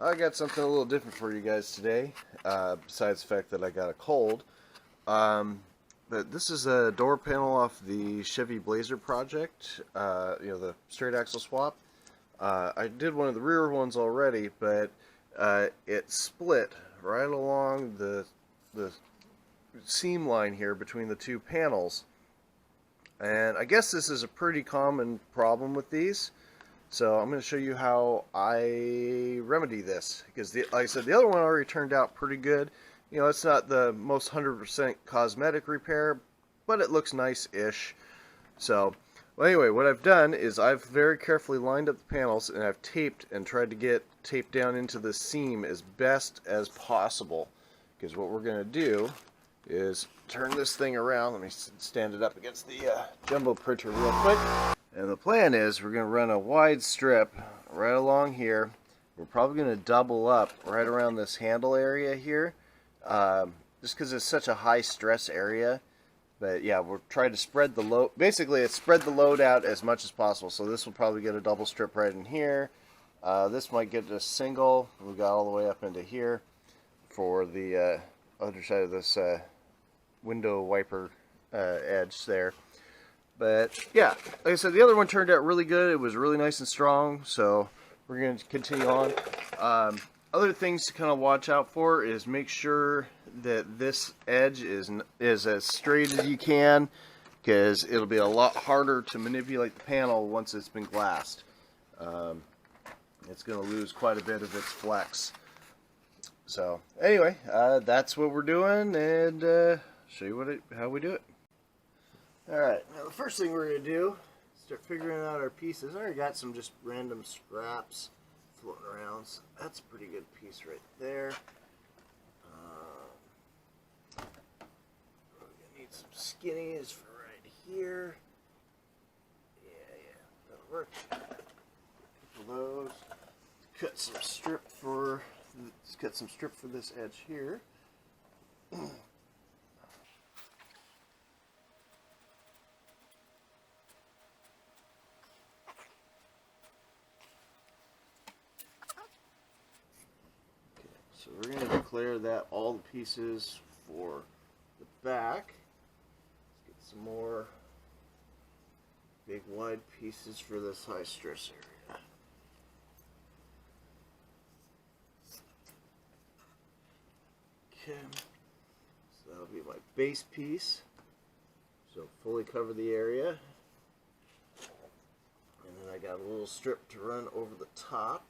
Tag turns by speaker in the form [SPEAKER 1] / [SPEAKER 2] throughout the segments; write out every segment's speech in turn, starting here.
[SPEAKER 1] I got something a little different for you guys today, besides the fact that I got a cold. But this is a door panel off the Chevy Blazer project, the straight axle swap. I did one of the rear ones already, but it split right along the seam line here between the two panels. And I guess this is a pretty common problem with these. So I'm going to show you how I remedy this, because like I said, the other one already turned out pretty good. You know, it's not the most 100% cosmetic repair, but it looks nice-ish. So, well, anyway, what I've done is I've very carefully lined up the panels, and I've taped and tried to get taped down into the seam as best as possible. Because what we're going to do is turn this thing around. Let me stand it up against the jumbo printer real quick. And the plan is we're going to run a wide strip right along here. We're probably going to double up right around this handle area here, just because it's such a high stress area. But yeah, we're trying to spread the load. Basically, it's spread the load out as much as possible. So this will probably get a double strip right in here. This might get a single. We got all the way up into here for the other side of this window wiper edge there. But yeah, like I said, the other one turned out really good. It was really nice and strong, so we're going to continue on. Other things to kind of watch out for is make sure that this edge is as straight as you can, because it'll be a lot harder to manipulate the panel once it's been glassed. It's going to lose quite a bit of its flex. So anyway, that's what we're doing, and show you how we do it. Alright, now the first thing we're going to do is start figuring out our pieces. I already got some just random scraps floating around, so that's a pretty good piece right there. We're going to need some skinnies for right here. Yeah, that'll work. A couple of those. Cut some strip for this edge here. So we're going to declare that all the pieces for the back. Let's get some more big wide pieces for this high stress area. Okay, so that'll be my base piece. So fully cover the area. And then I got a little strip to run over the top.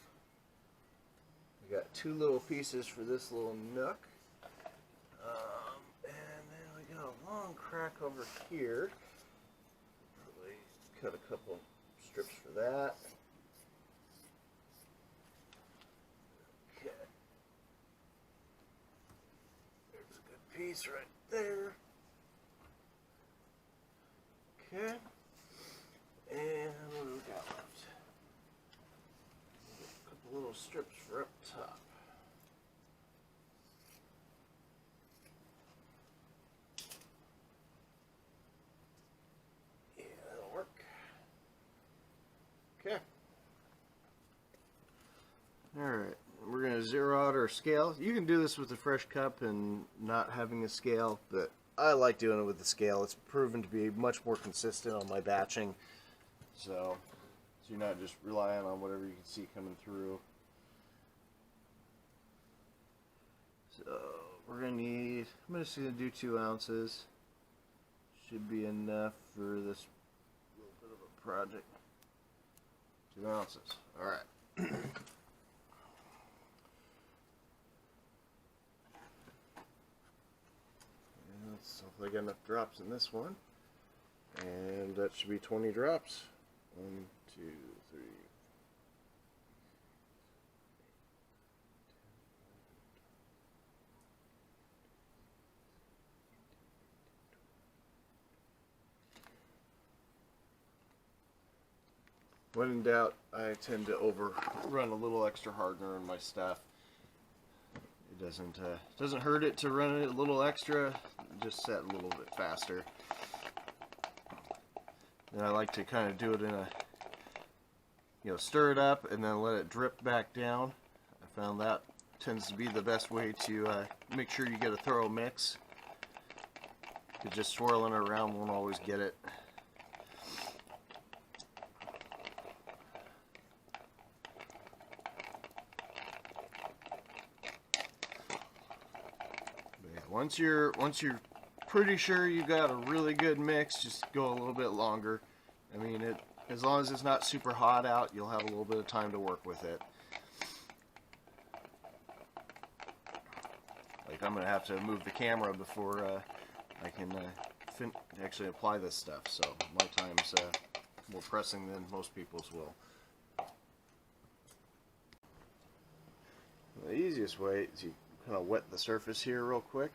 [SPEAKER 1] We got two little pieces for this little nook, and then we got a long crack over here. Probably cut a couple strips for that. Okay, there's a good piece right there. Okay, and what do we got left? Little strips for up top. Yeah, that'll work. Okay. Alright, we're going to zero out our scale. You can do this with a fresh cup and not having a scale, but I like doing it with the scale. It's proven to be much more consistent on my batching. So you're not just relying on whatever you can see coming through. So we're going to need, I'm just going to do 2 ounces. Should be enough for this little bit of a project. 2 ounces. Alright. So hopefully I got enough drops in this one. And that should be 20 drops. 1, 2, 3. When in doubt, I tend to run a little extra hardener in my stuff. It doesn't hurt it to run it a little extra, just set a little bit faster. And I like to kind of do it in a, stir it up and then let it drip back down. I Found that tends to be the best way to make sure you get a thorough mix. Because just swirling it around won't always get it. But yeah, once you're pretty sure you got a really good mix, just go a little bit longer. I mean, as long as it's not super hot out, you'll have a little bit of time to work with it. Like, I'm gonna have to move the camera before I can actually apply this stuff, so my time's more pressing than most people's will. The easiest way is you kind of wet the surface here real quick.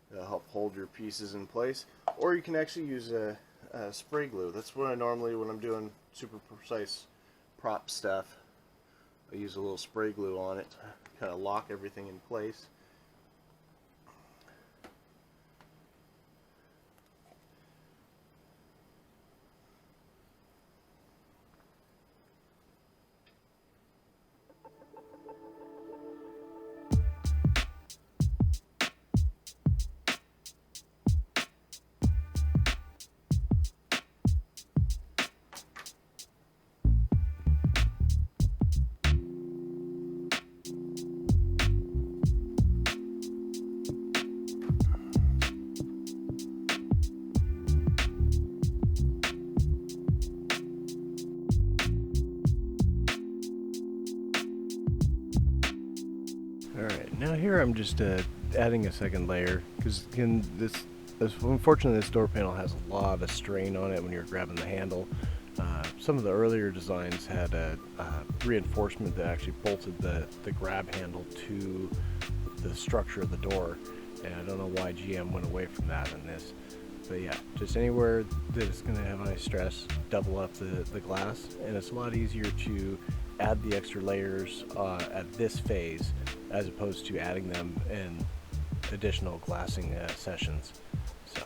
[SPEAKER 1] That'll help hold your pieces in place. Or you can actually use a spray glue. That's what I normally, when I'm doing super precise prop stuff, I use a little spray glue on it to kind of lock everything in place. Alright, now here I'm just adding a second layer, because unfortunately this door panel has a lot of strain on it when you're grabbing the handle. Some of the earlier designs had a reinforcement that actually bolted the grab handle to the structure of the door, and I don't know why GM went away from that in this. But yeah, just anywhere that it's going to have high stress, double up the glass, and it's a lot easier to add the extra layers at this phase as opposed to adding them in additional glassing sessions. So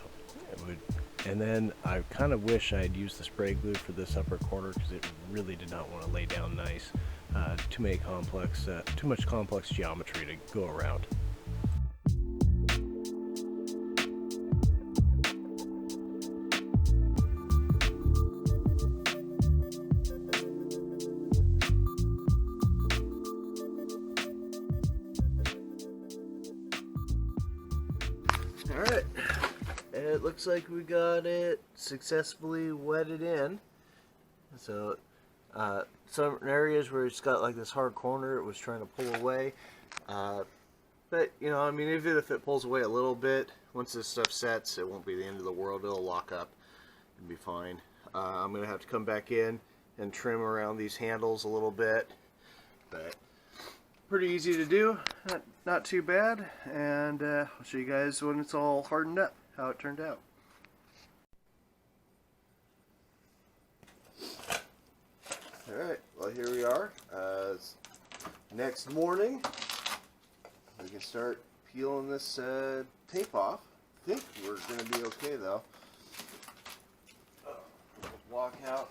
[SPEAKER 1] it would, and then I kind of wish I had used the spray glue for this upper corner, because it really did not want to lay down nice. Too much complex geometry to go around. Alright, it looks like we got it successfully wetted in. So, some areas where it's got like this hard corner, it was trying to pull away. But, you know, I mean, even if it pulls away a little bit, once this stuff sets, it won't be the end of the world. It'll lock up and be fine. I'm going to have to come back in and trim around these handles a little bit. But pretty easy to do, not too bad, and I'll show you guys when it's all hardened up, how it turned out. Alright, well here we are. It's next morning. We can start peeling this tape off. I think we're going to be okay though. Walk out.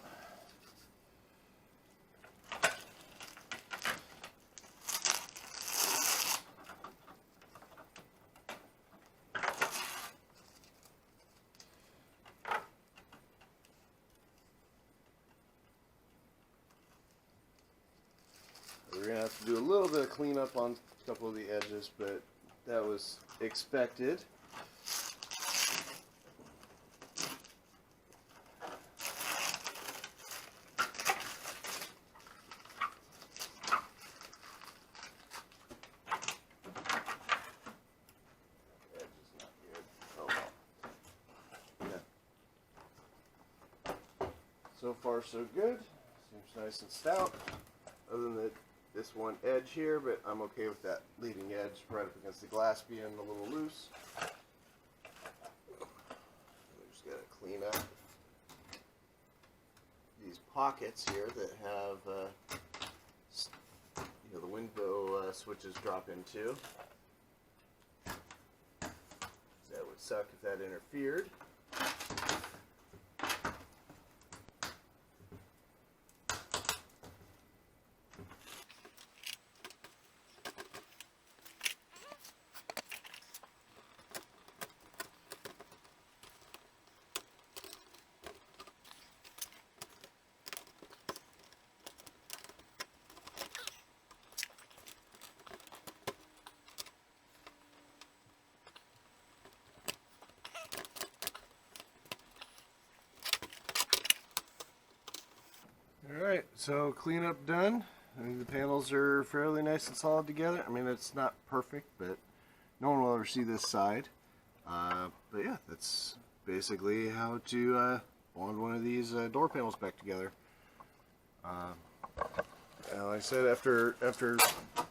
[SPEAKER 1] We're going to have to do a little bit of cleanup on a couple of the edges, but that was expected. So far so good. Seems nice and stout. Other than this one edge here, but I'm okay with that leading edge right up against the glass being a little loose. We just gotta clean up these pockets here that have you know, the window switches drop into. That would suck if that interfered. So cleanup done. I mean, the panels are fairly nice and solid together. I mean, it's not perfect, but no one will ever see this side. But yeah, that's basically how to bond one of these door panels back together. And like I said, after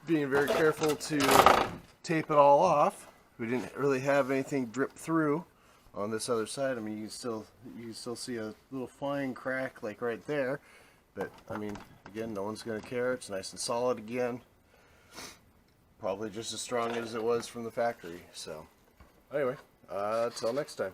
[SPEAKER 1] being very careful to tape it all off, we didn't really have anything drip through on this other side. I mean, you can still see a little fine crack like right there. But, I mean, again, no one's going to care. It's nice and solid again. Probably just as strong as it was from the factory. So, anyway, till next time.